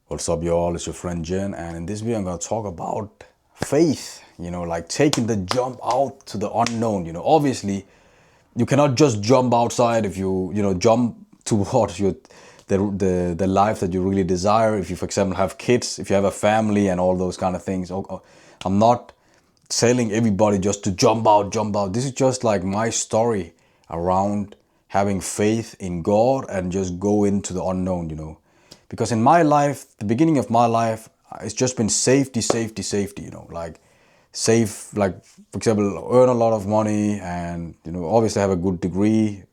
What's up, y'all? It's your friend Jen, and in this video, I'm gonna talk about faith. Like taking the jump out to the unknown. Obviously, you cannot just jump outside if you jump towards the life that you really desire. If you, for example, have kids, if you have a family, and all those kind of things. I'm not telling everybody just to jump out, jump out. This is just like my story around having faith in God and just go into the unknown. Because in my life, the beginning of my life, it's just been safety, safety, safety, like save, like, for example, earn a lot of money and, obviously have a good degree,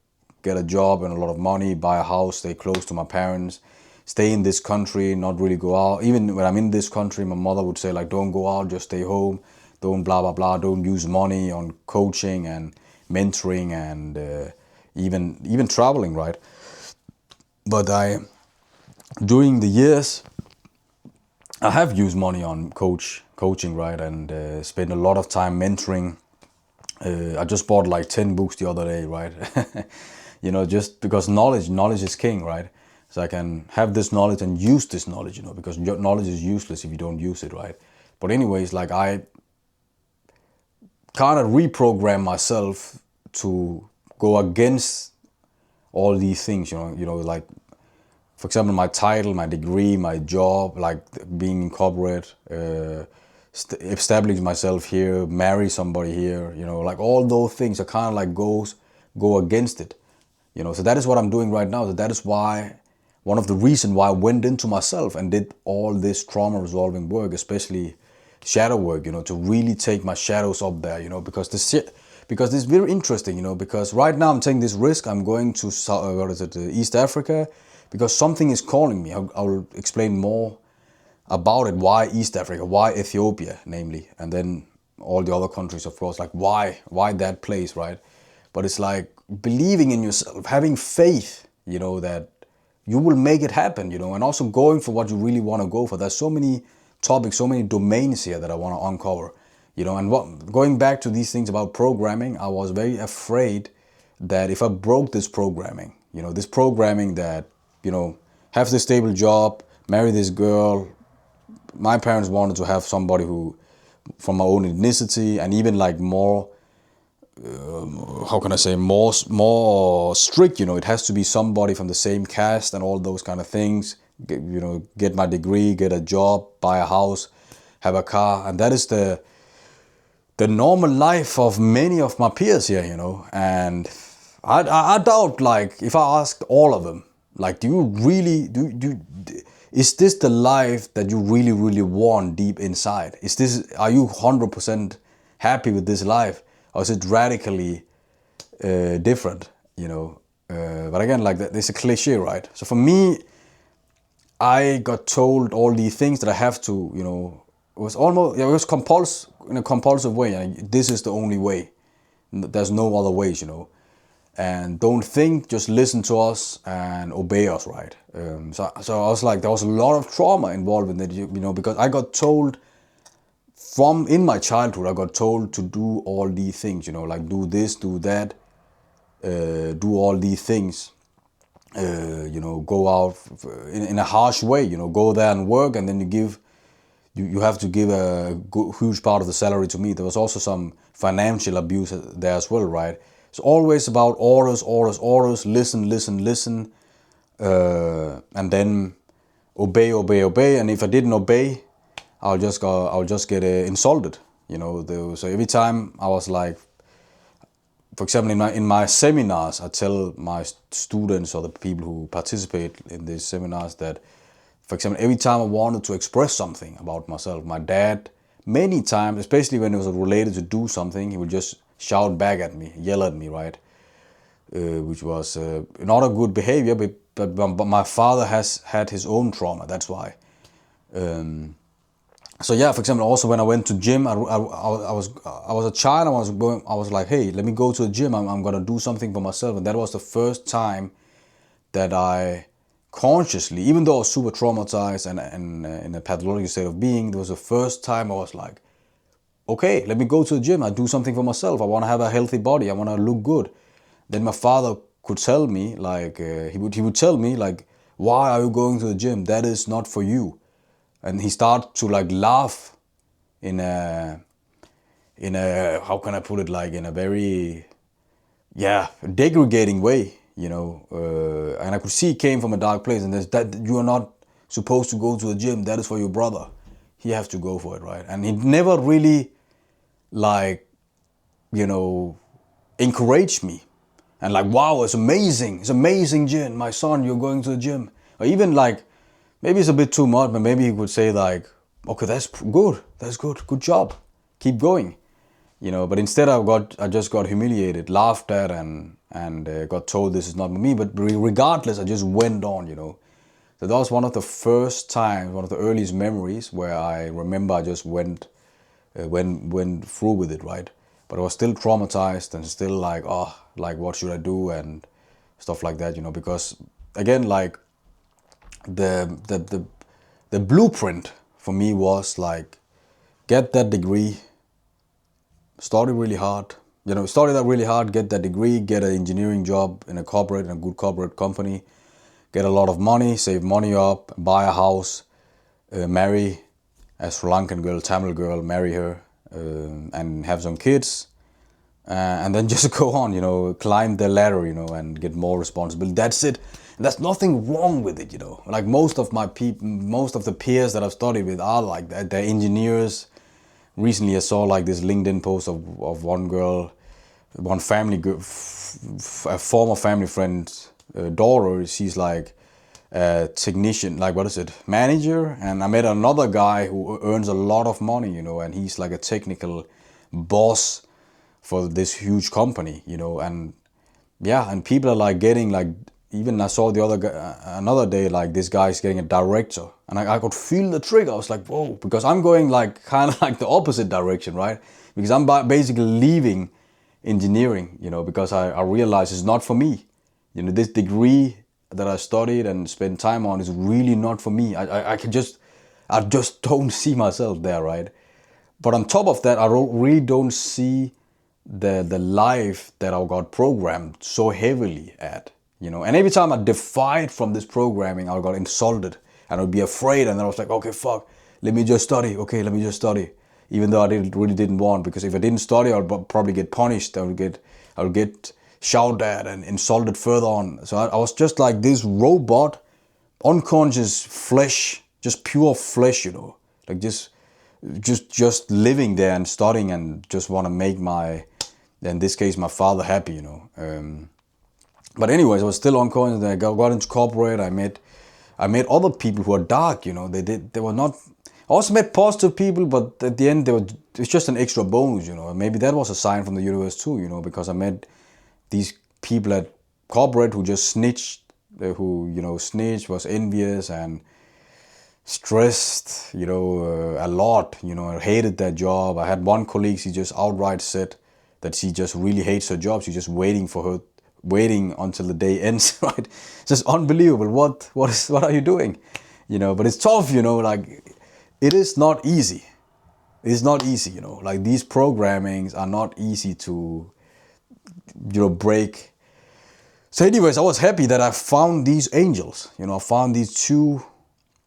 get a job and a lot of money, buy a house, stay close to my parents, stay in this country, not really go out. Even when I'm in this country, my mother would say, like, don't go out, just stay home, don't blah, blah, blah, don't use money on coaching and mentoring and even traveling, right? But during the years, I have used money on coaching, right, and spent a lot of time mentoring. I just bought like 10 books the other day, right? Just because knowledge is king, right? So I can have this knowledge and use this knowledge, because knowledge is useless if you don't use it, right? But anyways, like I kind of reprogram myself to go against all these things, like, for example, my title, my degree, my job, like being in corporate, establish myself here, marry somebody here, like all those things are kind of like go against it, So that is what I'm doing right now. That is why, one of the reasons why I went into myself and did all this trauma resolving work, especially shadow work, to really take my shadows up there, because this is very interesting, because right now I'm taking this risk. I'm going to East Africa, because something is calling me. I'll explain more about it. Why East Africa? Why Ethiopia, namely, and then all the other countries, of course. Like why that place, right? But it's like believing in yourself, having faith, that you will make it happen, and also going for what you really want to go for. There's so many topics, so many domains here that I want to uncover, and going back to these things about programming, I was very afraid that if I broke this programming, this programming that, have this stable job, marry this girl. My parents wanted to have somebody who, from my own ethnicity, and even like more, how can I say, more strict. It has to be somebody from the same caste and all those kind of things. Get my degree, get a job, buy a house, have a car, and that is the normal life of many of my peers here. And I doubt, like, if I asked all of them, like, do you really is this the life that you really, really want deep inside? Are you 100% happy with this life, or is it radically different? But again, like, there's a cliche, right? So for me, I got told all these things that I have to, it was almost, it was in a compulsive way. And this is the only way. There's no other ways, And don't think, just listen to us and obey us, right? So I was like, there was a lot of trauma involved in it, because I got told in my childhood, I got told to do all these things, like do this, do that, do all these things, go out in a harsh way, go there and work, and then you have to give a huge part of the salary to me. There was also some financial abuse there as well, right? It's always about orders, orders, orders, listen, and then obey, obey, obey. And if I didn't obey, I'll just get insulted, So every time I was like, for example, in my seminars, I tell my students or the people who participate in these seminars that, for example, every time I wanted to express something about myself, my dad, many times, especially when it was related to do something, he would just shout back at me, yell at me, right? Which was not a good behavior, but my father has had his own trauma, that's why. So yeah, for example, also when I went to gym, I was a child. I was like, hey, let me go to the gym. I'm gonna do something for myself, and that was the first time that I consciously, even though I was super traumatized and in a pathological state of being, it was the first time I was like, okay, let me go to the gym. I do something for myself. I want to have a healthy body. I want to look good. Then my father could tell me, like, he would tell me, like, why are you going to the gym? That is not for you. and he started to like laugh in a how can I put it, like in a very, yeah, degrading way, and I could see it came from a dark place, and there's that you are not supposed to go to the gym, that is for your brother, he has to go for it, right? And he never really like, encouraged me, and like, wow, it's amazing, Jin, my son, you're going to the gym. Or even like, maybe it's a bit too much, but maybe he would say like, okay, that's good job, keep going. But instead I just got humiliated, laughed at, and got told this is not me. But regardless, I just went on. So that was one of the first times, one of the earliest memories where I remember I just went through with it, right? But I was still traumatized and still like, oh, like what should I do and stuff like that, because again, like the blueprint for me was like, get that degree, study really hard, study that really hard, get that degree, get an engineering job in a good corporate company, get a lot of money, save money up, buy a house, marry a Sri Lankan girl, Tamil girl, marry her, and have some kids, and then just go on, climb the ladder, and get more responsibility. That's it. And there's nothing wrong with it, Like most of the peers that I've studied with are like that. They're engineers. Recently, I saw like this LinkedIn post of one girl, one a former family friend's daughter. She's like a technician, like what is it, manager. And I met another guy who earns a lot of money, and he's like a technical boss for this huge company, and yeah, and people are like getting like, even I saw the another day, like this guy's getting a director, and I could feel the trigger. I was like, whoa, because I'm going like kind of like the opposite direction, right? Because I'm basically leaving engineering, because I realized it's not for me. This degree that I studied and spent time on is really not for me. I just don't see myself there, right? But on top of that, I really don't see the life that I got programmed so heavily at. And every time I defied from this programming, I got insulted and I would be afraid. And then I was like, okay, fuck, let me just study. Okay, let me just study. Even though I really didn't want, because if I didn't study, I would probably get punished. I would get shouted at and insulted further on. So I was just like this robot, unconscious flesh, just pure flesh, like just living there and studying and just want to make in this case, my father happy, But anyways, I was still unconscious. I got into corporate. I met other people who are dark, They were not. I also met positive people, but at the end, it's just an extra bonus, Maybe that was a sign from the universe too, because I met these people at corporate who just snitched, snitched, was envious and stressed, a lot, I hated that job. I had one colleague, she just outright said that she just really hates her job. She's just waiting until the day ends, right? It's just unbelievable. What are you doing? But it's tough, like it is not easy. It's not easy, like these programmings are not easy to, break. So anyways, I was happy that I found these angels, I found these two,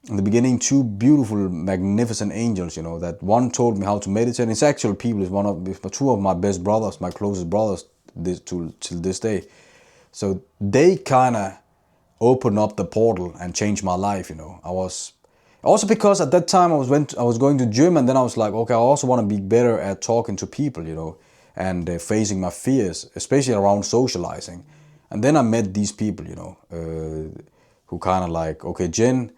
in the beginning, two beautiful, magnificent angels, that one told me how to meditate. It's actual people, it's two of my best brothers, my closest brothers till this day. So they kind of opened up the portal and changed my life, I was, also because at that time I was going to gym, and then I was like, okay, I also want to be better at talking to people, and facing my fears, especially around socializing. And then I met these people, who kind of like, okay, Jen,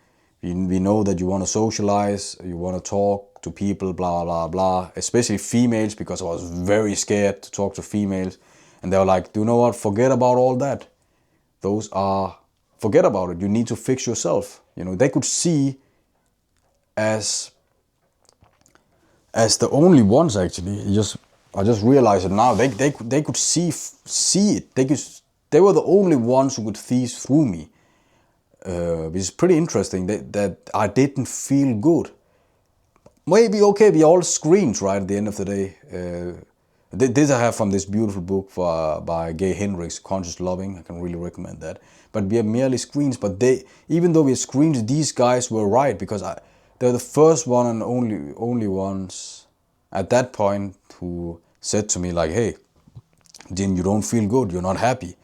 we know that you want to socialize, you want to talk to people, blah, blah, blah, especially females, because I was very scared to talk to females. And they were like, do you know what? Forget about all that. Forget about it. You need to fix yourself. They could see as the only ones, actually. I just realized it now. They could see it. They were the only ones who could see through me. Which is pretty interesting that I didn't feel good. Maybe, okay, we all screens, right, at the end of the day. This I have from this beautiful book by Gay Hendricks, Conscious Loving. I can really recommend that. But we are merely screens. But even though we are screens, these guys were right, because they're the first one and only ones at that point who said to me like, hey, Jin, you don't feel good, you're not happy.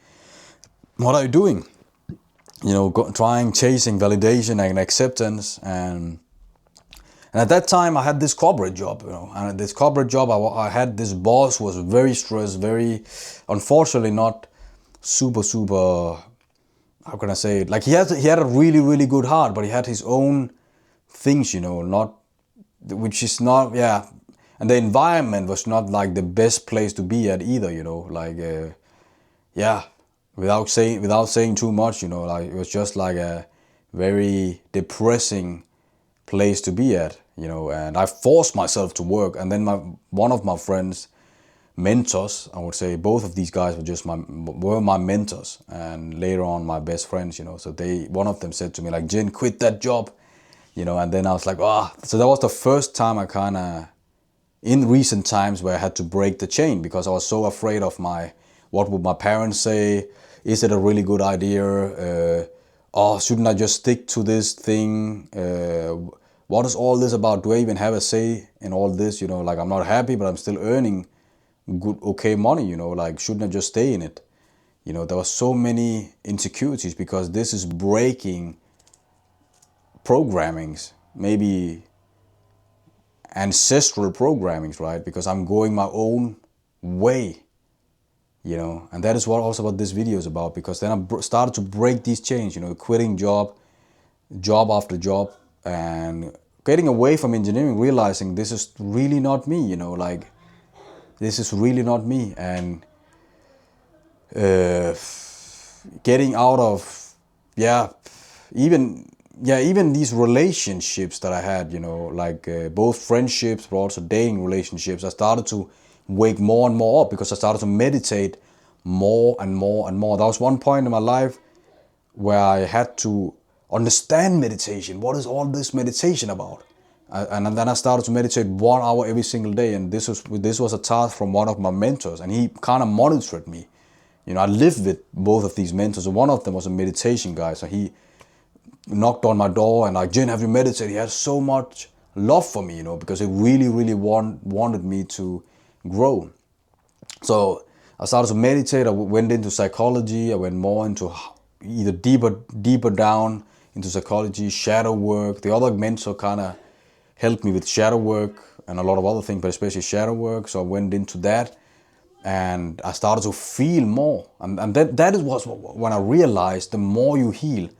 What are you doing? Trying, chasing validation and acceptance. And at that time, I had this corporate job, and at this corporate job, I had this boss who was very stressed, very, unfortunately, not super, how can I say it? Like he had a really, really good heart, but he had his own things, not, which is not, yeah. And the environment was not like the best place to be at either, yeah, without saying too much, like it was just like a very depressing place to be at, and I forced myself to work. And then one of my friends, mentors, I would say, both of these guys were my mentors, and later on my best friends, so one of them said to me like, Jin, quit that job, and then I was like, so that was the first time I kind of, in recent times, where I had to break the chain, because I was so afraid of what would my parents say? Is it a really good idea? Shouldn't I just stick to this thing? What is all this about? Do I even have a say in all this? Like, I'm not happy, but I'm still earning good, okay money, like, shouldn't I just stay in it? There were so many insecurities, because this is breaking programmings, maybe ancestral programmings, right? Because I'm going my own way, and that is what also what this video is about. Because then I started to break these chains, quitting job after job, and getting away from engineering, realizing this is really not me, like, this is really not me. And getting out of, even these relationships that I had, like both friendships, but also dating relationships, I started to wake more and more up, because I started to meditate more and more and more. That was one point in my life where I had to understand meditation. What is all this meditation about? And then I started to meditate 1 hour every single day. And this was a task from one of my mentors, and he kind of monitored me. I lived with both of these mentors. And one of them was a meditation guy. So he knocked on my door and like, Jin, have you meditated? He had so much love for me, because he really, really wanted me to grow. So I started to meditate. I went into psychology. I went more into either deeper down into psychology, shadow work. The other mentor kind of helped me with shadow work and a lot of other things, but especially shadow work. So I went into that, and I started to feel more. And that was when I realized the more you heal,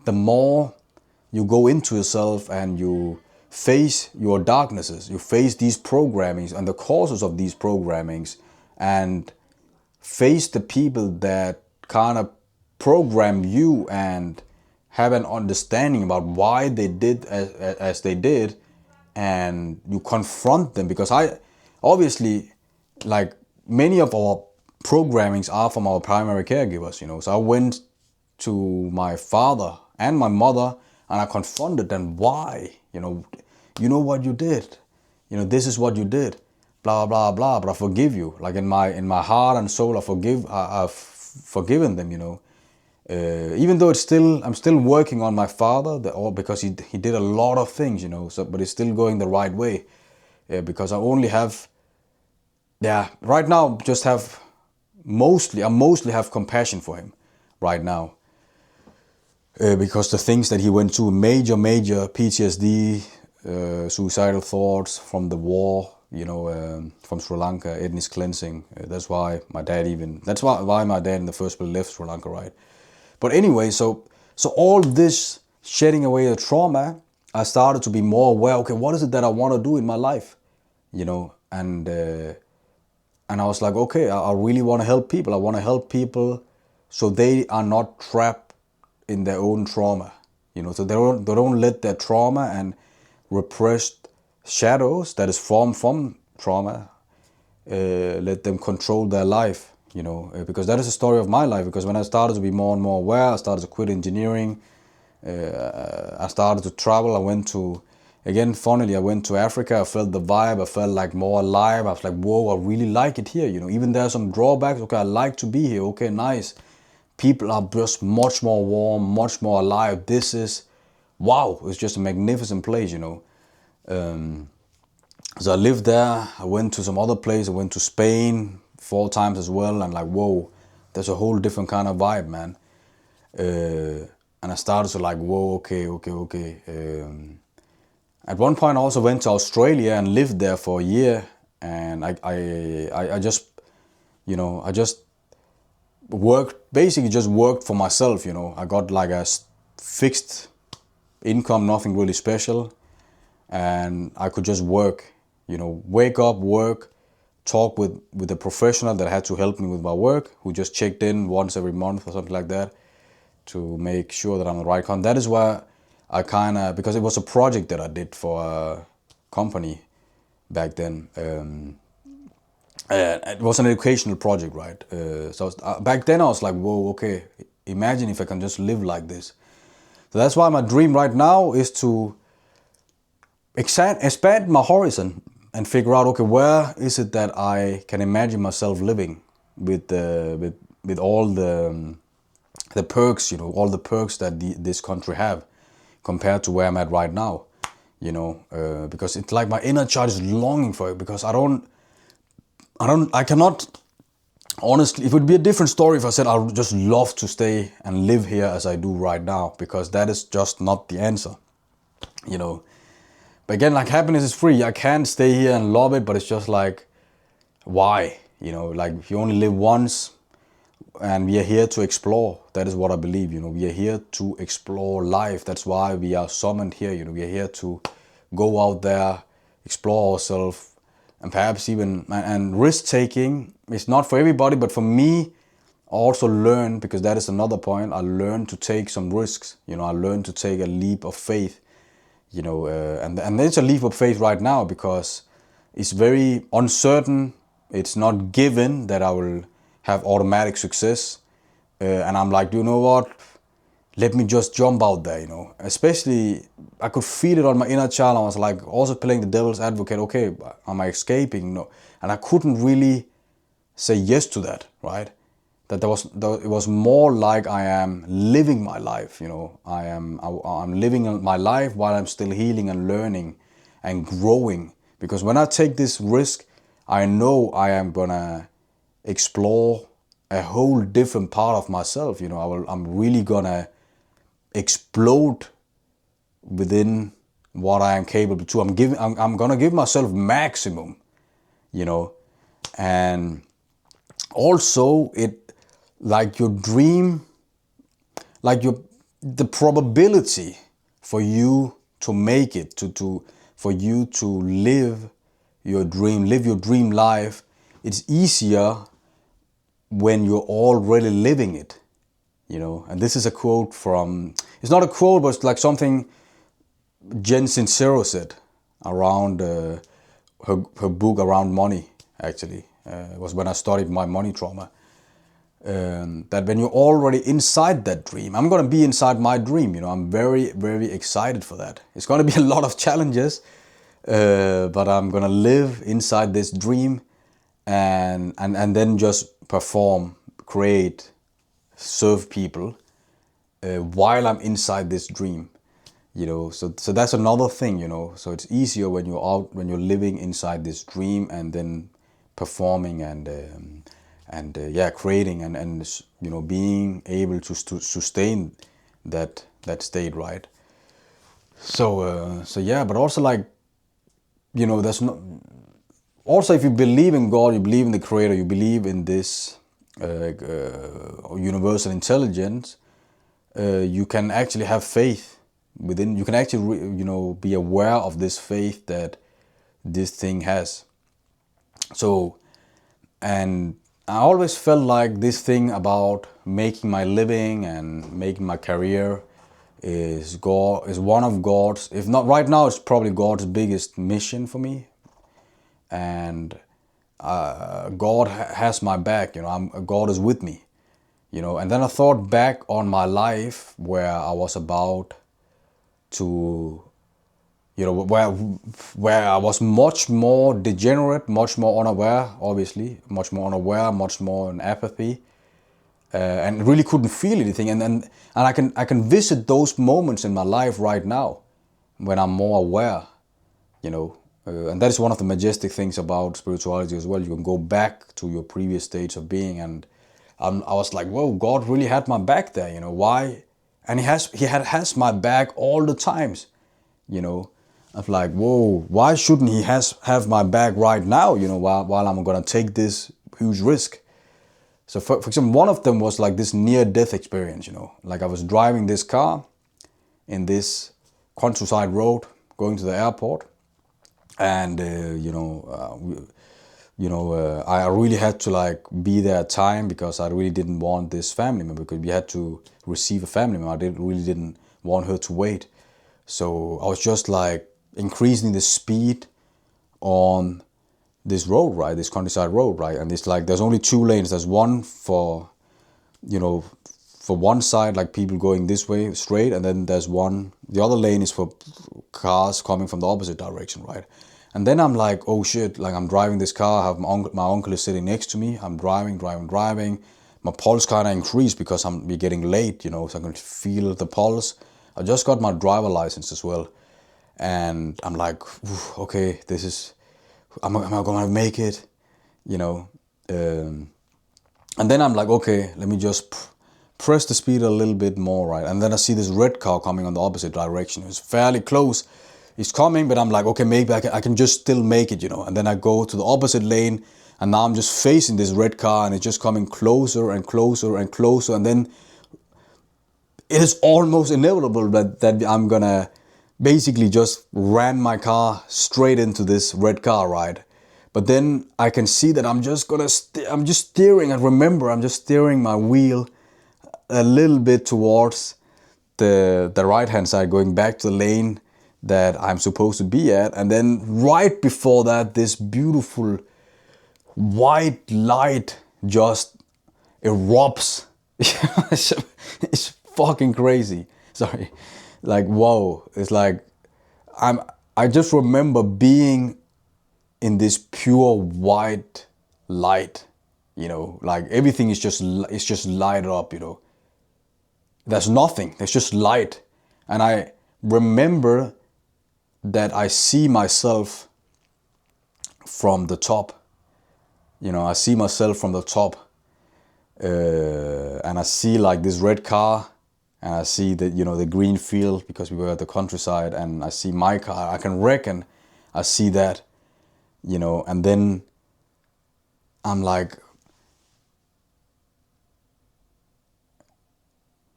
the more you go into yourself and you face your darknesses, you face these programmings and the causes of these programmings, and face the people that kind of program you, and have an understanding about why they did as they did, and you confront them. Because obviously, like, many of our programmings are from our primary caregivers, so I went to my father and my mother, and I confronted them. Why? What you did. This is what you did. Blah blah blah. But I forgive you. Like, in my heart and soul, I've forgiven them. Even though I'm still working on my father, because he did a lot of things. So, but it's still going the right way. Because I only have, right now, I mostly have compassion for him right now. Because the things that he went through, major PTSD, suicidal thoughts from the war, from Sri Lanka, ethnic cleansing. That's why my dad my dad in the first place left Sri Lanka, right? But anyway, so all this shedding away the trauma, I started to be more aware. Okay, what is it that I want to do in my life? And I was like, okay, I really want to help people. I want to help people so they are not trapped in their own trauma, so they don't let their trauma and repressed shadows that is formed from trauma, let them control their life, because that is the story of my life. Because when I started to be more and more aware, I started to quit engineering. I started to travel. I went to Africa. I felt the vibe. I felt like more alive. I was like, whoa, I really like it here. Even there are some drawbacks. Okay, I like to be here. Okay, nice. People are just much more warm, much more alive. This is wow, it's just a magnificent place, you know. So I lived there. I went to some other place. I went to Spain 4 times as well, and like, whoa, there's a whole different kind of vibe, man. And I started to like, whoa, okay. At one point, I also went to Australia and lived there for a year, and I just, you know, I just just worked for myself, you know. I got like a fixed income, nothing really special, and I could just work, you know, wake up, work, talk with a professional that had to help me with my work, who just checked in once every month or something like that to make sure that I'm the right content. That is why I kind of, because it was a project that I did for a company back then. It was an educational project, right? Back then I was like, whoa, okay, imagine if I can just live like this. So that's why my dream right now is to expand my horizon and figure out, okay, where is it that I can imagine myself living with all the perks, you know, all the perks that this country have compared to where I'm at right now, you know, because it's like my inner child is longing for it, because I cannot, honestly, it would be a different story if I said I would just love to stay and live here as I do right now, because that is just not the answer, you know. But again, like, happiness is free. I can stay here and love it, but it's just like, why? You know, like, you only live once, and we are here to explore. That is what I believe, you know. We are here to explore life. That's why we are summoned here, you know. We are here to go out there, explore ourselves, and perhaps even, and risk taking is not for everybody, but for me, I also learned, because that is another point, I learned to take some risks, you know. I learned to take a leap of faith, you know, and there's a leap of faith right now, because it's very uncertain. It's not given that I will have automatic success, and I'm like, you know what, let me just jump out there, you know. Especially, I could feel it on my inner child. I was like, also playing the devil's advocate. Okay, am I escaping? No. And I couldn't really say yes to that, right? That it was more like I am living my life, you know. I'm living my life while I'm still healing and learning and growing. Because when I take this risk, I know I am gonna explore a whole different part of myself, you know. I'm really gonna explode within what I am capable to. I'm gonna give myself maximum, you know. And also, it, like, your dream, like the probability for you to make it, for you to live your dream life, it's easier when you're already living it, you know. And this is a quote from, it's not a quote, but it's like something Jen Sincero said around her book around money, actually. It was when I studied my money trauma. That when you're already inside that dream, I'm gonna be inside my dream, you know. I'm very, very excited for that. It's gonna be a lot of challenges, but I'm gonna live inside this dream, and then just perform, create, serve people, while I'm inside this dream, you know. So that's another thing, you know. So it's easier when you're living inside this dream, and then performing and creating and you know, being able to sustain that state, right? So yeah, but also, like, you know, there's no, also, if you believe in God, you believe in the Creator, you believe in this universal intelligence, you can actually have faith within. You can actually, you know, be aware of this faith that this thing has. So, and I always felt like this thing about making my living and making my career is one of God's, if not right now, it's probably God's biggest mission for me. And God has my back, you know. God is with me, you know. And then I thought back on my life where I was about to, you know, where I was much more degenerate, much more unaware, obviously, much more unaware, much more in apathy, and really couldn't feel anything. And I can visit those moments in my life right now when I'm more aware, you know. And that is one of the majestic things about spirituality as well. You can go back to your previous states of being, and I was like, whoa, God really had my back there, you know. Why? And he has my back all the times, you know. I'm like, whoa, why shouldn't he have my back right now, you know, while I'm gonna take this huge risk? So for example, one of them was like this near death experience, you know. Like I was driving this car in this countryside road going to the airport, and I really had to like be there at time because I really didn't want this family member, because we had to receive a family member. Really didn't want her to wait. So I was just like increasing the speed on this road, right? This countryside road, right? And it's like there's only two lanes. There's one for, you know, for one side, like people going this way straight, and then there's one, the other lane is for cars coming from the opposite direction, right? And then I'm like, oh shit, like I'm driving this car, I have my uncle is sitting next to me, I'm driving. My pulse kind of increased because we're getting late, you know, so I can feel the pulse. I just got my driver license as well. And I'm like, okay, am I gonna make it, you know? And then I'm like, okay, let me just press the speed a little bit more, right? And then I see this red car coming on the opposite direction. It's fairly close. It's coming, but I'm like, okay, maybe I can just still make it, you know? And then I go to the opposite lane, and now I'm just facing this red car, and it's just coming closer and closer and closer. And then it is almost inevitable that I'm gonna basically just ran my car straight into this red car, right? But then I can see that I'm just steering, and remember, I'm just steering my wheel a little bit towards the right hand side, going back to the lane that I'm supposed to be at. And then right before that, this beautiful white light just erupts. It's fucking crazy. Sorry. Like, whoa. It's like I just remember being in this pure white light, you know, like everything is just lighted up, you know. There's nothing, there's just light. And I remember that I see myself from the top. You know, I see myself from the top, and I see like this red car, and I see the, you know, the green field because we were at the countryside, and I see my car. I can reckon I see that, you know, and then I'm like,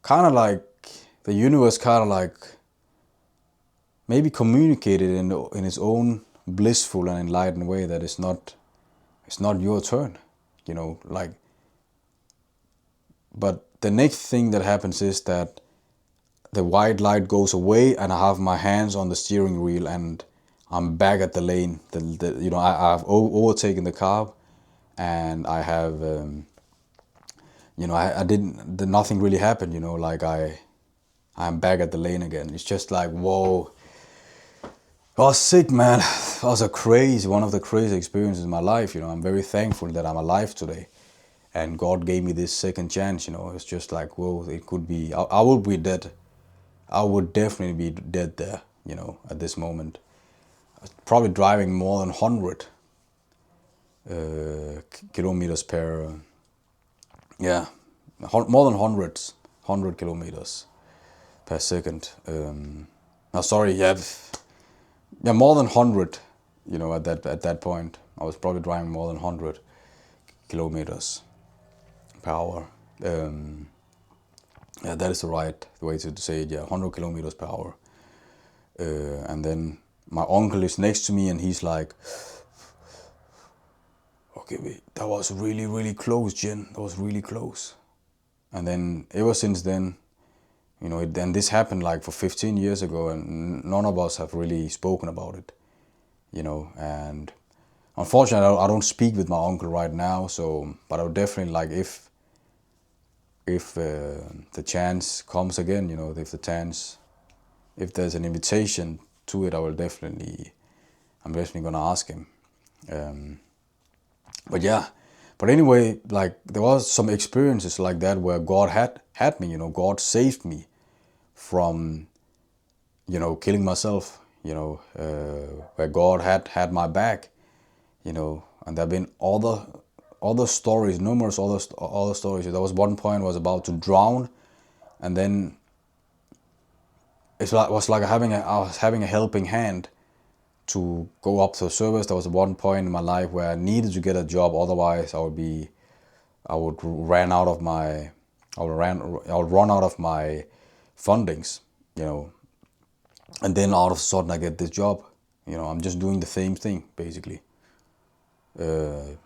kind of like the universe kind of like maybe communicated in its own blissful and enlightened way that it's not your turn, you know, like. But the next thing that happens is that the white light goes away, and I have my hands on the steering wheel, and I'm back at the lane. You know, I've overtaken the car, and I have, you know, I didn't. Nothing really happened. You know, like I'm back at the lane again. It's just like, whoa. I was sick, man. It was one of the crazy experiences in my life. You know, I'm very thankful that I'm alive today, and God gave me this second chance. You know, it's just like, whoa, it could be. I would be dead. I would definitely be dead there. You know, at this moment, probably driving more than 100 kilometers per. Yeah, more than hundreds, 100 kilometers per second. No, sorry, yeah, more than 100. You know, at that point, I was probably driving more than 100 kilometers per hour. Yeah, that is the right way to say it. Yeah, 100 kilometers per hour. And then my uncle is next to me, and he's like, "Okay, wait, that was really, really close, Jen. That was really close." And then ever since then, you know, and this happened like for 15 years ago, and none of us have really spoken about it, you know. And unfortunately, I don't speak with my uncle right now. So, but I would definitely like, if the chance comes again, you know, if there's an invitation to it, I'm definitely gonna ask him. But yeah, But anyway, like there was some experiences like that where God had me, God saved me from, killing myself, where God had my back, and there've been other stories, numerous other stories. There was one point I was about to drown, and then it was like I was having a helping hand to go up to the service. There was one point in my life where I needed to get a job, otherwise I would ran out of my I would run out of my fundings, you know. And then all of a sudden I get this job. I'm just doing the same thing basically. So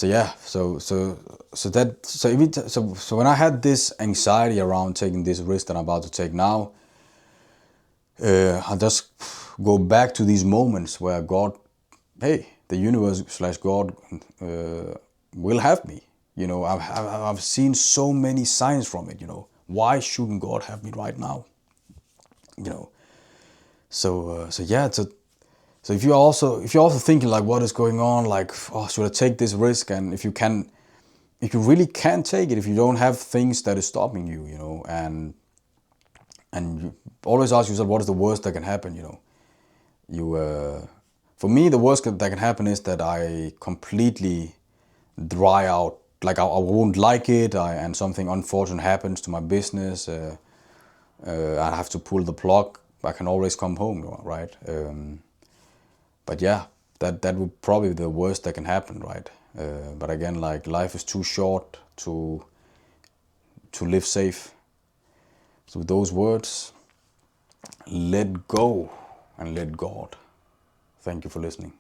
yeah, so when I had this anxiety around taking this risk that I'm about to take now, I just go back to these moments where God, hey, the universe slash God will have me. I've seen so many signs from it. Why shouldn't God have me right now? You know, so yeah, so if you're also thinking like, what is going on? Like, oh, should I take this risk? And if you really can take it, if you don't have things that is stopping you, and you always ask yourself, what is the worst that can happen? For me, the worst that can happen is that I completely dry out. Like I won't like it, and something unfortunate happens to my business. I have to pull the plug. I can always come home, right? But yeah, that would probably be the worst that can happen, right? But again, like life is too short to live safe. So with those words, let go and let God. Thank you for listening.